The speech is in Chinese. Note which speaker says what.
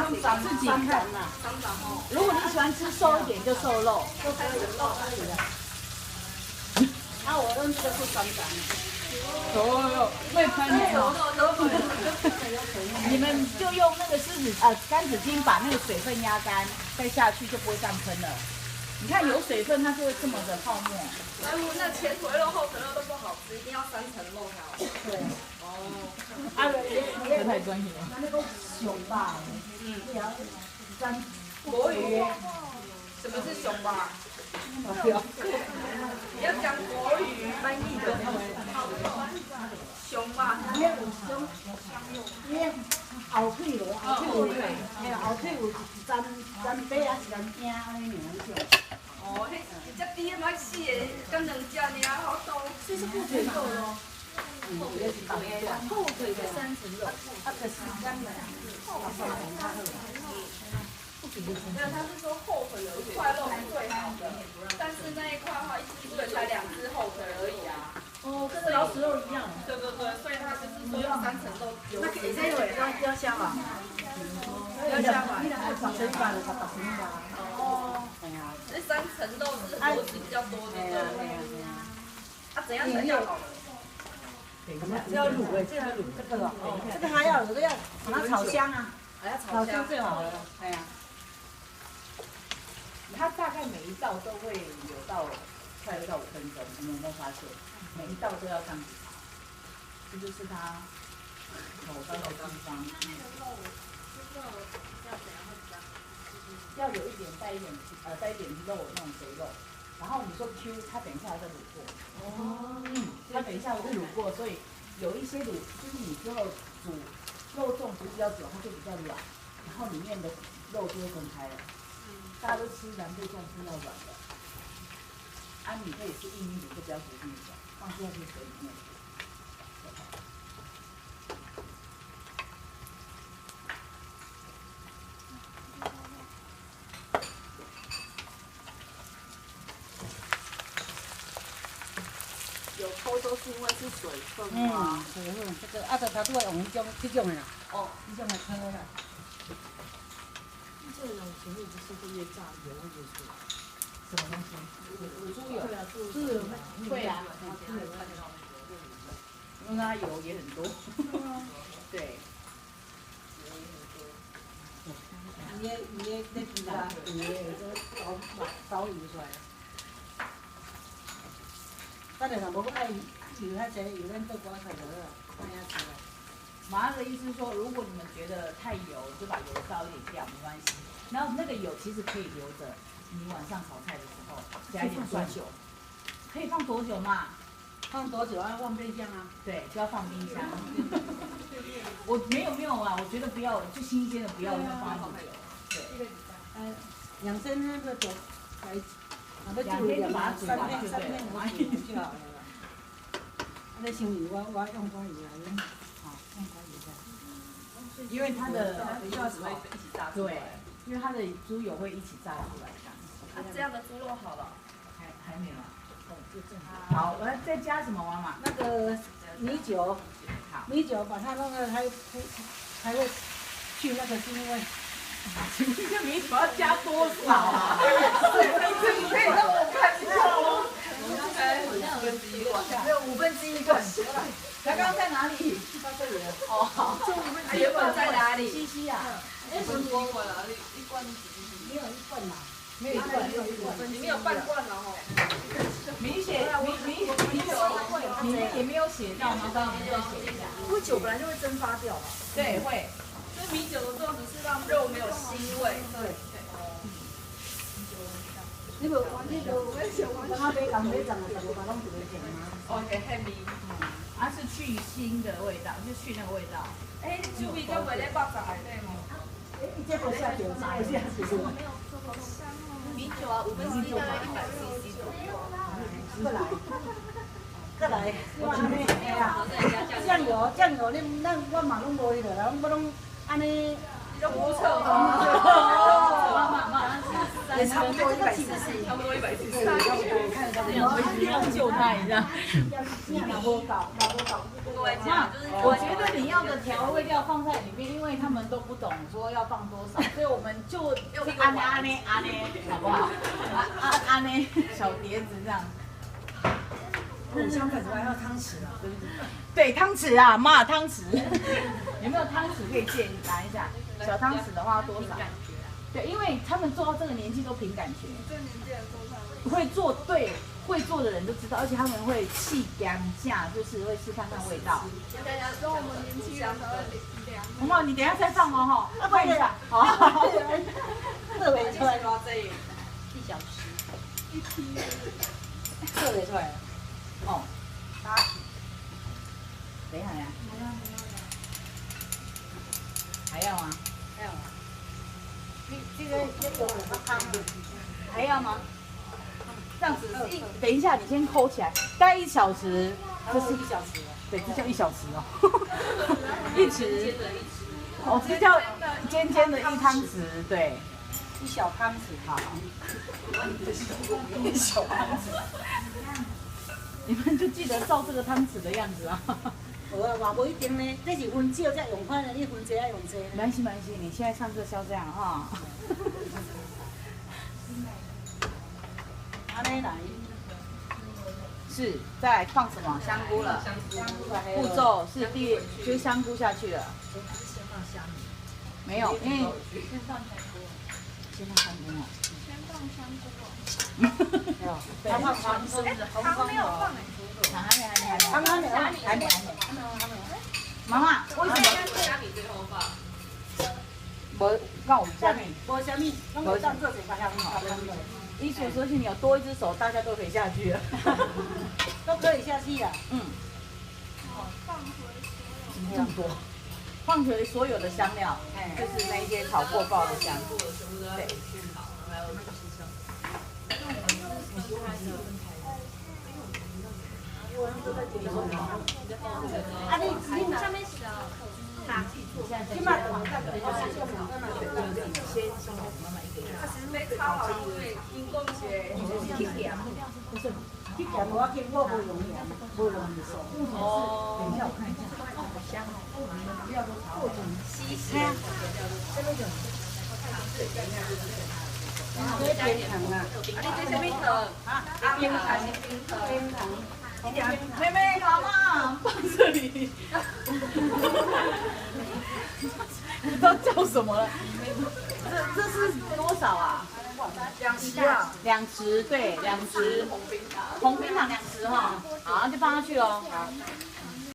Speaker 1: 自己看啦。如果你喜欢吃瘦一点，就瘦肉。就可以肉可以了。我用这个做三掌。会喷的哦。你们就用那个干纸巾把那个水分压干，再下去就不会这样喷了。你看有水分，它就会这么的泡沫。
Speaker 2: 那前腿肉、后腿肉都不好吃，一定要3层肉才好吃。
Speaker 1: 对。这太专业了。那个熊吧，
Speaker 2: 国语。什么是熊吧？你要讲国语翻译的。熊吧。
Speaker 1: 后腿咯，后腿有粘白啊，是粘硬安尼样。
Speaker 2: 你这低嘛死的，跟2只呢，好多。
Speaker 1: 这是后腿肉咯。后腿的3层肉，可是干的呀。
Speaker 2: 没有，他是说后腿有一块肉是最好的，但是那一块的话，一只腿才2只后腿而已啊。
Speaker 1: 跟老鼠肉一样。
Speaker 2: 对，所以他就是说用3层肉。
Speaker 1: 那给这个要香啊。要香嘛。
Speaker 2: 这3层肉是油脂比较多的。怎样才叫好了？
Speaker 1: 这要卤这个要卤这个哦，这个还要有个要把它炒香啊，炒香最好了。哎呀，它大概每一道都会有快要到5分钟，你有没有发现？每一道都要这样子炒，这就是它口高的地方。要有一点带一点肉那种肥肉，然后你说 Q， 它等一下再卤过。它等一下会卤过，所以有一些就是你之后煮肉粽煮比较久，它就比较软，然后里面的肉就会分开了。大家都吃蓝贝粽是要软的，你可以吃硬一点，就不要煮那么久，放下去水里面。
Speaker 2: 都是因为是水分吗？
Speaker 1: 水分这个它都会用这种的啦。这种的科啦。
Speaker 2: 这种食物不是会越炸油会越出来？
Speaker 1: 什么东西？猪油。
Speaker 2: 猪油
Speaker 1: 会啊。因为它油也很多。对。伊个那鸡啦，伊个烧油出来。咱若无爱油遐济，油咱倒寡菜就好，放遐吃了。马上的意思是说，如果你们觉得太油，就把油倒一点掉，没关系。然后那个油其实可以留着，你晚上炒菜的时候加一点蒜酒。可以放多久嘛？放多久要放冰箱啊？对，就要放冰箱。我没有啊，我觉得不要，就新鲜的不要放很久。对。养生那个酒来。2天就把它煮完，对不对？就好了啦。那香油我用寡油来，用寡油的。因为它的对，因为它的猪油会一起炸出来的。
Speaker 2: 这样的猪肉好了。
Speaker 1: 还没有啊。好，我要再加什么妈妈？那个米酒。好。米酒把它弄个才会去那个腥味。请问这米酒要加多少啊？你可以让我看一下吗？没有1/5罐。刚刚在哪里？到这里了。好。
Speaker 2: 原本在哪里？
Speaker 1: 西西啊。
Speaker 2: 1罐哪里？1罐
Speaker 1: 没有1罐嘛？没有1罐，
Speaker 2: 里面有半罐了吼。
Speaker 1: 明显也没有写到吗？刚刚你再写一下。
Speaker 2: 因为酒本来就会蒸发掉嘛。
Speaker 1: 对，会。
Speaker 2: 所以米酒的作用只是让肉没有腥味。对。
Speaker 1: 你无玩那个，我买红买涨的15块，拢一个钱吗？
Speaker 2: 黑米。
Speaker 1: 是去腥的味道，就去那个味道。
Speaker 2: 猪米跟袂咧爆炸内底吗？
Speaker 1: 你这不下酒，不下酒。
Speaker 2: 米酒啊，1/4大概100cc 左右。
Speaker 1: 过来。过来。酱油，我嘛拢无迄个啦，我拢安尼。
Speaker 2: 就胡扯。
Speaker 1: 我
Speaker 3: 也差不多140，
Speaker 2: 差不多140。
Speaker 1: 我看他的样子，一定要救他一下。
Speaker 2: 各位家就是
Speaker 1: 我觉得你要的调味料放在里面，因为他们都不懂说要放多少，所以我们就安呢，好不好？安呢，小碟子这样。
Speaker 3: 香粉之外还有汤匙啊，对不对？
Speaker 1: 对，汤匙啊，妈，汤匙。有没有汤匙可以借拿一下？小汤匙的话多少？对，因为他们做到这个年纪都凭感觉。
Speaker 2: 这年纪人做菜
Speaker 1: 会做，对，会做的人都知道，而且他们会气干下，就是会试看看味道。
Speaker 2: 跟我们年轻人才会凉。
Speaker 1: 红帽，你等一下再放哦，哈，问一下，好。
Speaker 3: 特别出来
Speaker 2: 1小时。
Speaker 3: 特别出来了。
Speaker 1: 哦，等一下呀。还要吗？
Speaker 3: 还有啊。这个有什么汤？
Speaker 1: 还要吗？这样子等一下，你先抠起来，大概1小时，
Speaker 3: 这是1小时。
Speaker 1: 对，这叫1小时哦。1匙，哦，这叫尖尖的1汤匙，对
Speaker 3: ，1小汤匙，好，1小汤匙。
Speaker 1: 你们就记得照这个汤匙的样子啊。
Speaker 3: 我无一定呢，这是分少才用款的，你分多要用多。
Speaker 1: 没关系，没关系，你现在上课是要这样哈。
Speaker 3: 安尼来。
Speaker 1: 是，再来放什么？香菇了。步骤是就是香菇下去了。
Speaker 3: 先放香米。
Speaker 1: 没有，因为
Speaker 2: 先放香菇。
Speaker 1: 先放香菇哦。
Speaker 2: 先放香菇哦。
Speaker 3: 他放黄色，
Speaker 2: 汤没有放哎。
Speaker 1: 还没。妈妈，为什么？
Speaker 2: 虾米最后放。
Speaker 1: 无告虾米，
Speaker 3: 无虾米，拢会当做一个香好。
Speaker 1: 意思说是你有多一只手，大家都可以下去了。
Speaker 3: 都可以下去呀。
Speaker 1: 嗯。
Speaker 2: 放回所有。
Speaker 1: 这么多，放回所有的香料，就是那些炒过爆的香。对。
Speaker 3: 啊，你下面是啊，起码慢慢一个。
Speaker 2: 超好对，因公节。
Speaker 3: 去点我见我不容易啊，不容易收。
Speaker 1: 哦。
Speaker 3: 等一下我看一下，好香哦。不要多炒。
Speaker 2: 稀释。
Speaker 3: 这边糖啊。
Speaker 2: 你这什么糖？啊，冰糖。
Speaker 3: 冰糖。
Speaker 1: 妹妹，妈妈放这里。不知道叫什么了。这是多少啊
Speaker 3: 2匙啊
Speaker 1: ？2匙，对，2匙。红冰糖2匙哈，好，就放下去喽。好。